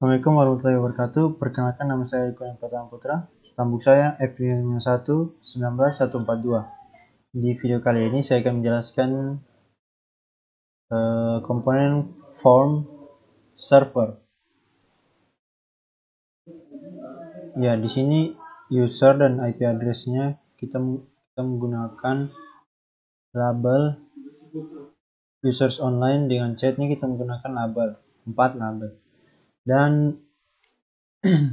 Assalamualaikum warahmatullahi wabarakatuh. Perkenalkan, nama saya Kurniawan Pratama Putra. Stambuk saya F51-19142. Di video kali ini saya akan menjelaskan komponen form server. Ya, di sini user dan IP address-nya kita menggunakan label users online. Dengan chatnya kita menggunakan label 4 label dan 2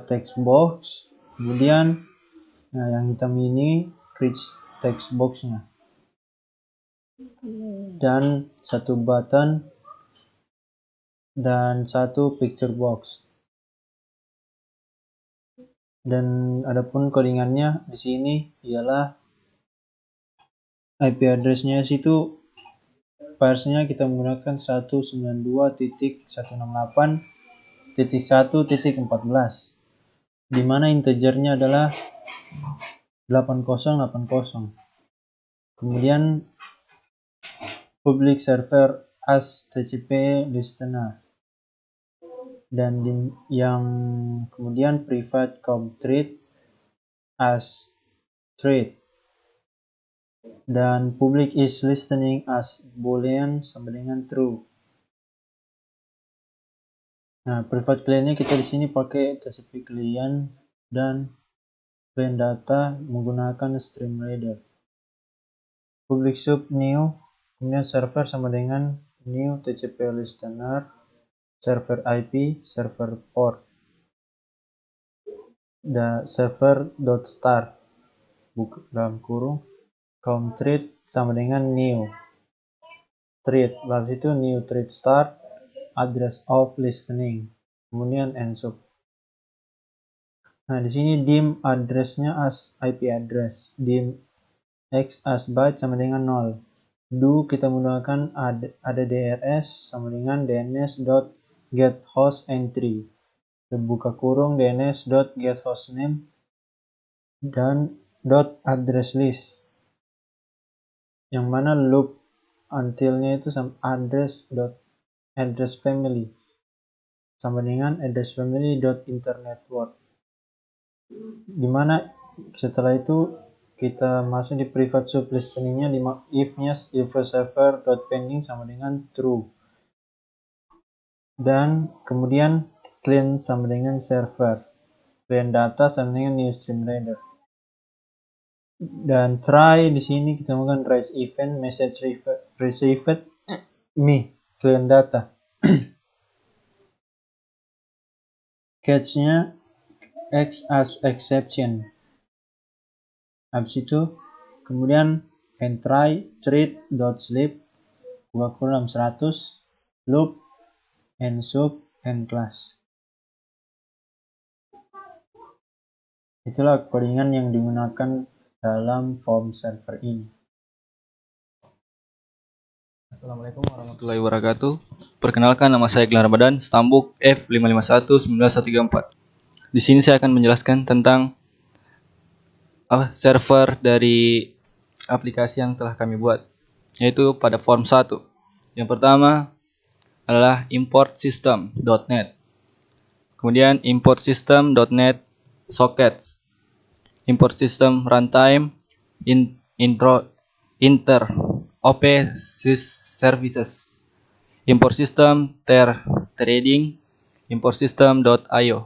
text box. Kemudian yang hitam ini rich text box-nya dan 1 button dan 1 picture box. Dan adapun codingannya di sini ialah IP address-nya situ versi-nya kita menggunakan 192.168.1.14, di mana integernya adalah 8080. Kemudian public server as TCP listener, dan yang kemudian private com thread as thread, dan public is listening as boolean sama dengan true. Nah, private client-nya kita di sini pakai TCP client dan client data menggunakan Streamreader. Public sub new, kemudian server sama dengan new TCP listener, server IP, server port, dan server.start dalam kurung com thread sama dengan new thread, lalu itu new thread start, address of listening, kemudian end sub. Nah, di sini dim address-nya as IP address, dim x as byte sama dengan 0. Do kita menggunakan ada DRS sama dengan dns.getHostEntry, buka kurung dns.getHostName dan .addressList, yang mana loop until-nya itu sama address.addressFamily sama dengan addressFamily.internetwork, dimana setelah itu kita masuk di private sub listening-nya, di if-nya server.pending sama dengan true, dan kemudian client sama dengan server, client data sama dengan new Streamreader. Dan try di sini kita menggunakan raise event message received me client data. Catch-nya x as exception. Habis itu kemudian and try thread.sleep buka kurung 100 loop and sub and class. Itulah codingan yang digunakan dalam form server ini. Assalamualaikum warahmatullahi wabarakatuh. Perkenalkan, nama saya Glenn Ramadan, stambuk F551-19134. Di sini saya akan menjelaskan tentang server dari aplikasi yang telah kami buat, yaitu pada form 1. Yang pertama adalah import system.net, kemudian import system.net sockets, import system runtime, inter OP services, import system trading, import system.io.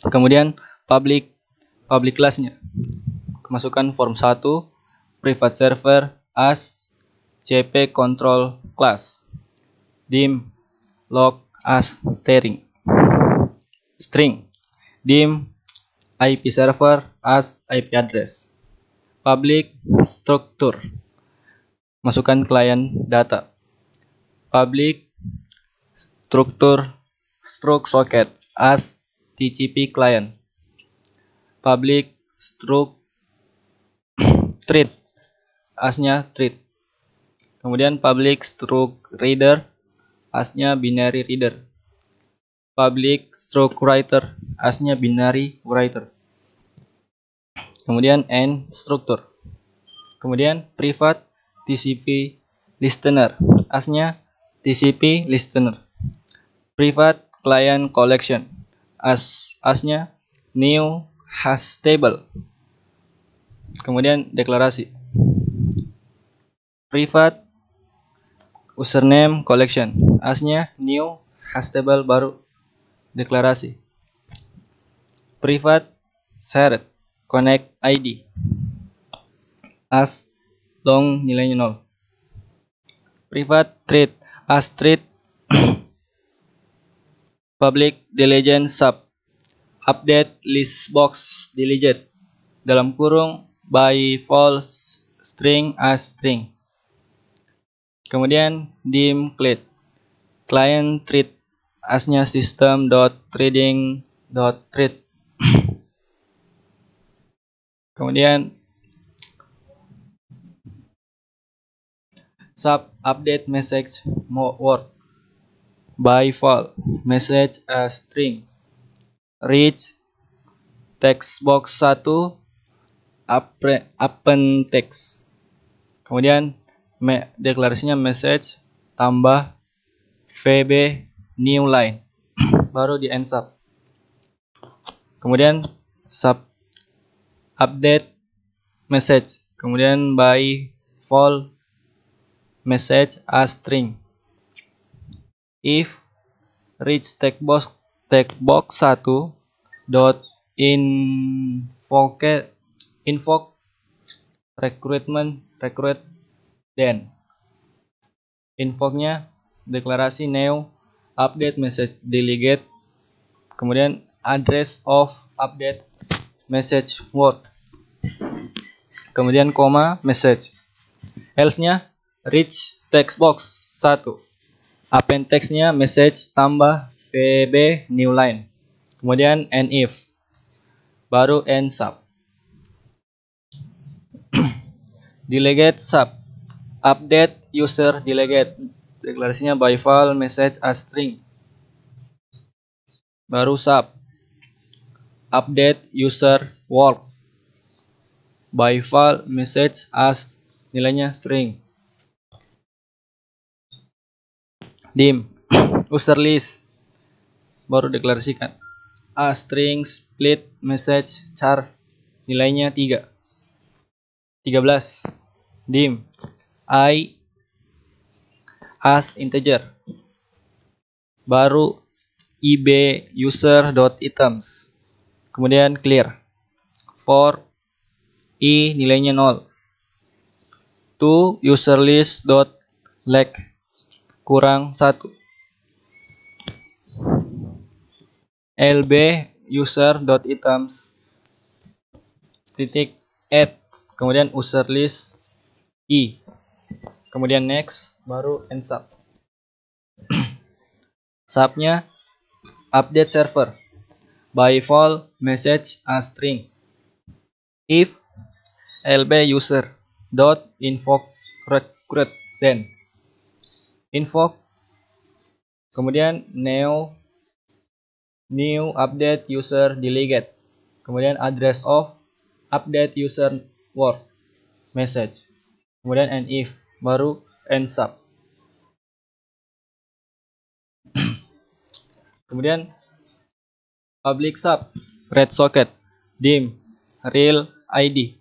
Kemudian public class-nya masukkan form 1 private server as cp control class, dim log as string, dim IP server as IP address, public structure masukkan client data, public structure socket as TCP client, public thread asnya thread, kemudian public reader asnya binary reader, public writer asnya binary writer, kemudian end structure, kemudian private TCP listener asnya TCP listener, Private client collection. Asnya new hash table. Kemudian deklarasi. Private username collection. Asnya new hash table baru deklarasi. Private shared connect ID. As long nilainya 0. Private thread. As thread public deletion sub update list box deleted dalam kurung by false string as string. Kemudian dim client thread asnya system.threading.thread. Kemudian sub update message word by default message as string. Reach text box 1 append text. Kemudian deklarasinya message tambah VB new line baru di end sub. Kemudian sub update message, kemudian by default message as string. If reach text box 1 dot invoke recruit then invoke-nya deklarasi new update message delegate, kemudian address of update message word, kemudian koma message. Else-nya reach text box 1 append text-nya message tambah VB new line, kemudian and if baru end sub. Delegate sub update user delegate, deklarasinya by default message as string baru sub. Update user work by default message as nilainya string. Dim user list baru deklarasikan a string split message char nilainya 13. Dim I as integer baru ib user.items, kemudian clear. For i nilainya 0. To user list dot leg kurang 1. lb user.items titik add, kemudian user list i, kemudian next baru end sub. Subnya update server by default message as string. If lb user dot invoke recruit then invoke, kemudian new update user delegate, kemudian address of update user word message, kemudian and if baru end sub. Kemudian public sub red socket dim real id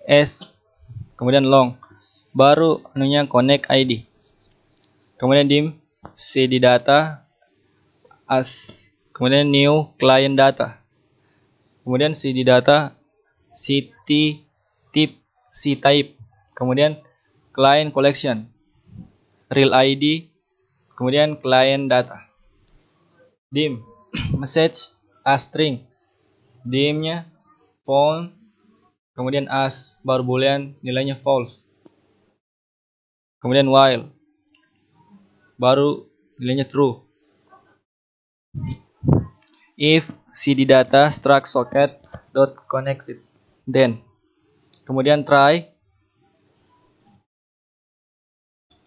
s, kemudian long baru anunya connect id, kemudian dim cd data as, kemudian new client data, kemudian cd data c type, kemudian client collection real id, kemudian client data. Dim message as string, dimnya found, kemudian as baru boolean nilainya false, kemudian while baru nilainya true. If cd data struct socket dot connect it then, kemudian try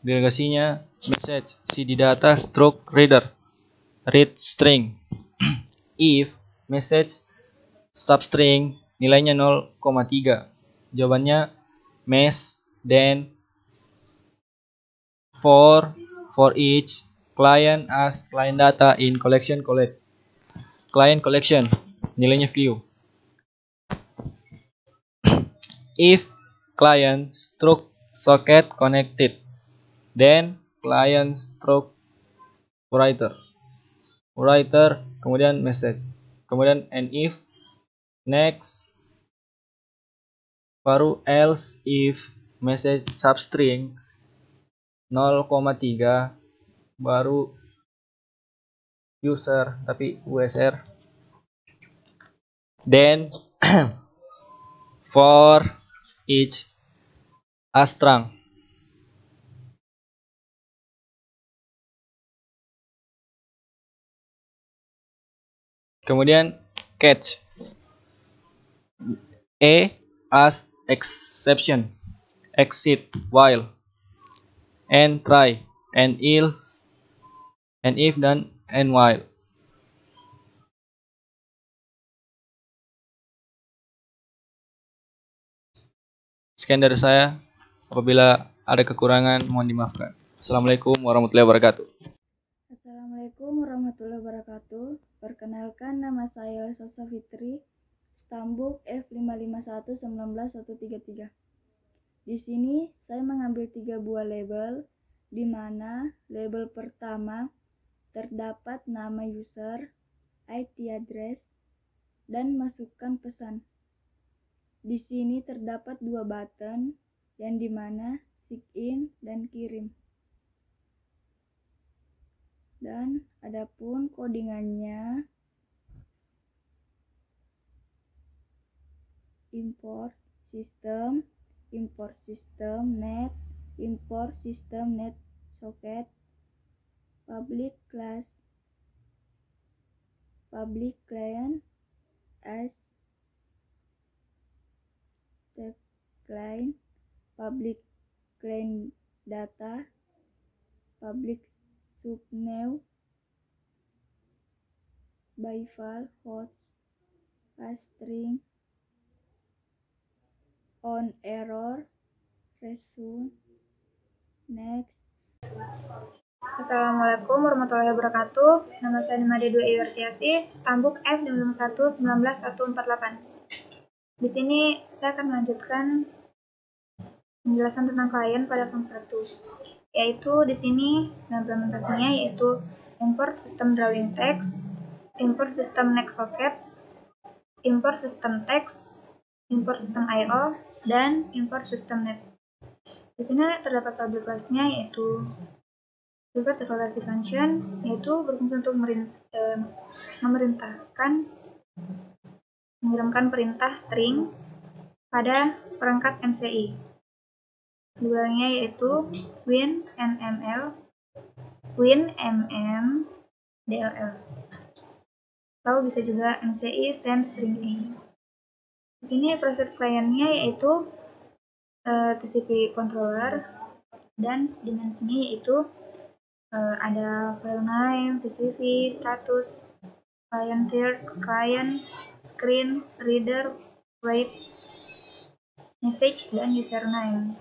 delegasinya message cd data struct reader read string. If message substring nilainya 0,3, jawabannya mesh then for each client as client data in collection collect. Client collection, nilainya view. If client struct socket connected, then client struct writer, kemudian message, kemudian and if next, baru else if message substring 0,3 baru user tapi USR, then for each astrang. Kemudian catch as exception, exit while, and try, and if dan and while. Sekian dari saya. Apabila ada kekurangan mohon dimaafkan. Assalamualaikum warahmatullahi wabarakatuh. Assalamualaikum warahmatullahi wabarakatuh. Perkenalkan, nama saya Elsa Fitri, Stambuk F55119133. Di sini saya mengambil 3 buah label, di mana label pertama terdapat nama user, IP address, dan masukkan pesan. Di sini terdapat 2 button, yang di mana sign dan kirim. Dan adapun codingannya import system net, import system net socket, public class, public client as the client, public client data, public subnew by file host string on error resume next. Assalamualaikum warahmatullahi wabarakatuh. Nama saya Nimade Dwi Iwertiasi, Stambuk F551148. Di sini saya akan melanjutkan penjelasan tentang klien pada form 1. Yaitu di sini implementasinya yaitu import system drawing text, import system next socket, import system text, import system IO, dan import system net. Di sini terdapat public class-nya yaitu private declaration function, yaitu berfungsi untuk mengirimkan perintah string pada perangkat MCI. Library-nya yaitu winmml, dll. Lalu bisa juga MCI stand string a. Di sini private client-nya yaitu TCP controller, dan dimensinya yaitu ada file name, TCP, status, client tier, client, screen, reader, wait, message, dan username.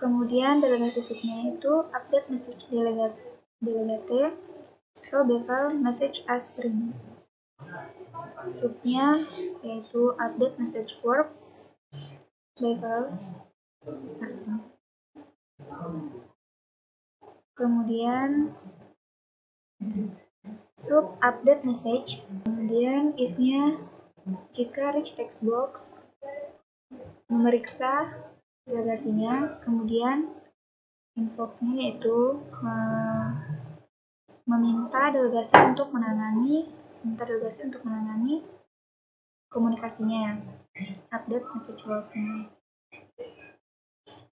Kemudian delegasi subnya itu update message delegate atau bevel message as string. Subnya yaitu update message verb bevel as string. Kemudian sub update message. Kemudian if-nya jika rich text box memeriksa delegasinya. Kemudian invoke-nya yaitu meminta delegasi untuk menangani komunikasinya, update message log-nya.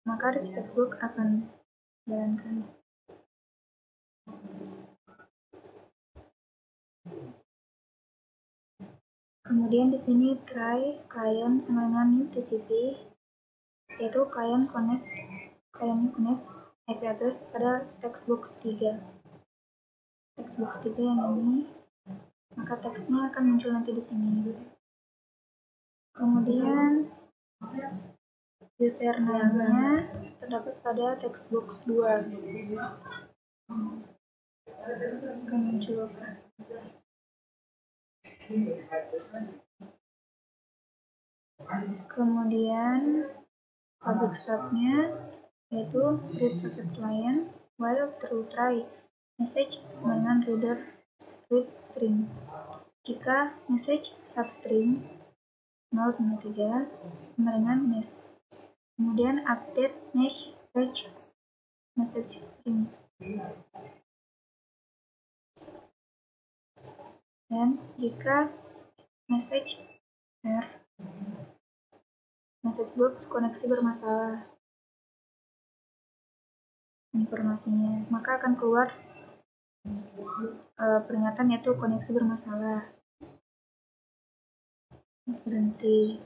Maka rich text box akan jalankan. Kemudian di sini try client sama dengan new TCP, yaitu client connect IP address pada textbox 3. Textbox 3 yang ini, maka teksnya akan muncul nanti di sini. Kemudian username-nya terdapat pada textbox 2. Akan muncul. Kemudian public sub-nya yaitu read socket client while true try message sama dengan read string. Jika message substring 0 sampai 3 sama dengan mesh. Kemudian update message string. Dan jika message box koneksi bermasalah informasinya, maka akan keluar peringatan yaitu koneksi bermasalah. Berhenti.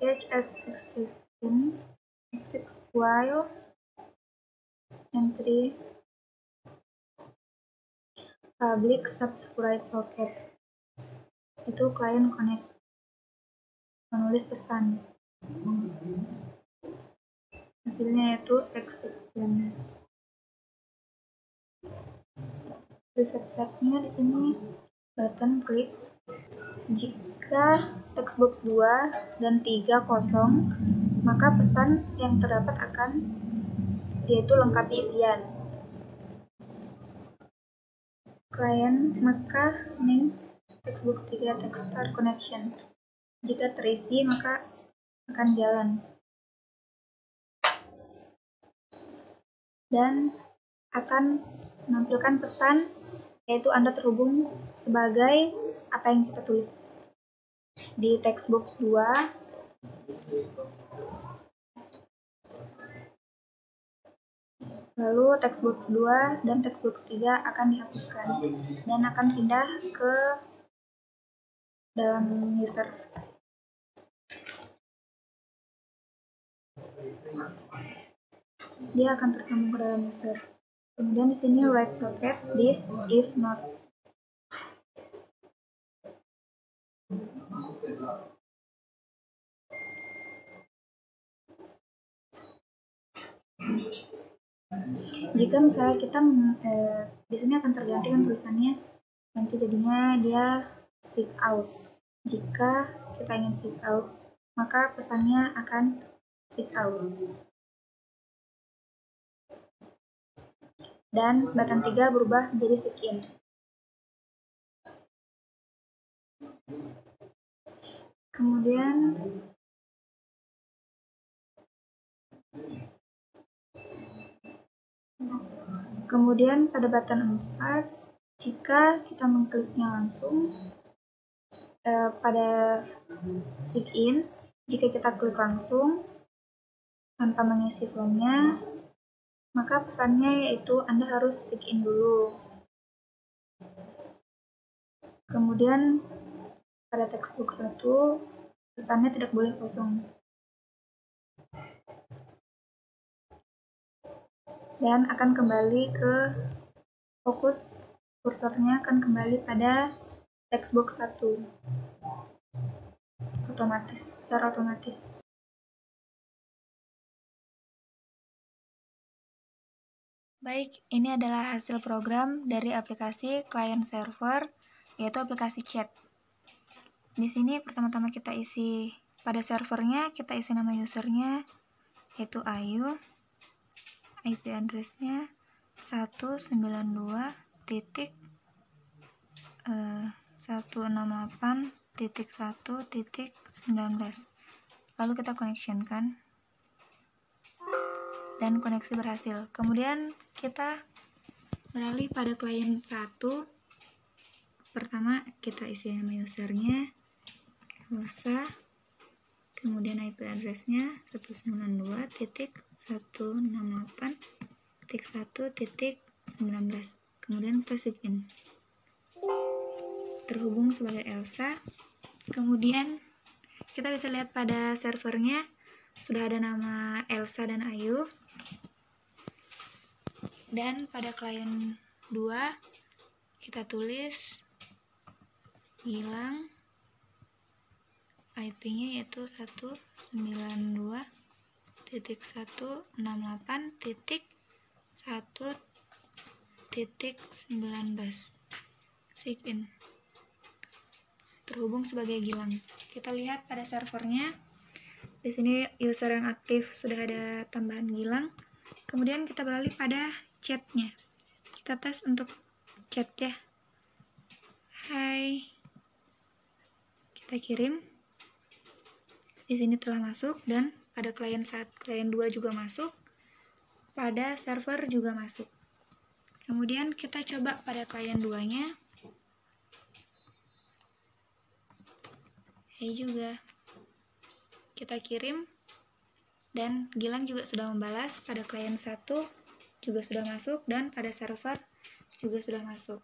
Catch as exception exit while entry public subscribe socket. Itu klien connect menulis pesan. Hasilnya yaitu exception. Private set-nya di sini button klik. Jika textbox 2 dan 3 kosong, maka pesan yang terdapat akan yaitu lengkapi isian. Client maka name textbox 3 text start connection. Jika terisi maka akan jalan. Dan akan menampilkan pesan yaitu Anda terhubung sebagai apa yang kita tulis di textbox 2. Lalu textbox 2 dan textbox 3 akan dihapuskan dan akan pindah ke dalam user. Dia akan tersambung ke dalam user. Kemudian di sini write socket this if not. Jika misalnya kita di sini akan terganti kan tulisannya, nanti jadinya dia sig out. Jika kita ingin sig out, maka pesannya akan sig out. Dan button 3 berubah menjadi sig in. Kemudian pada button 4, jika kita mengkliknya langsung pada sig in, jika kita klik langsung tanpa mengisi formnya, maka pesannya yaitu Anda harus sig in dulu. Kemudian pada textbox 1, pesannya tidak boleh kosong. Dan akan kembali ke fokus kursornya akan kembali pada textbox 1 secara otomatis. Baik, ini adalah hasil program dari aplikasi client server, yaitu aplikasi chat. Di sini pertama-tama kita isi pada servernya, kita isi nama usernya yaitu Ayu, IP address-nya 192.168.1.19. Lalu kita connection kan, dan koneksi berhasil. Kemudian kita beralih pada klien 1. Pertama kita isi nama usernya Elsa, kemudian IP address-nya 192.168.1.19. kemudian kita sign in, terhubung sebagai Elsa. Kemudian kita bisa lihat pada servernya sudah ada nama Elsa dan Ayu. Dan pada klien 2 kita tulis Gilang, IP-nya yaitu 192 168.1.19 sign terhubung sebagai Gilang. Kita lihat pada servernya. Di sini user yang aktif sudah ada tambahan Gilang. Kemudian kita beralih pada chatnya. Kita tes untuk chat ya. Hai. Kita kirim. Di sini telah masuk dan pada klien 2 juga masuk. Pada server juga masuk. Kemudian kita coba pada klien 2-nya. Hai juga. Kita kirim dan Gilang juga sudah membalas. Pada klien 1 juga sudah masuk dan pada server juga sudah masuk.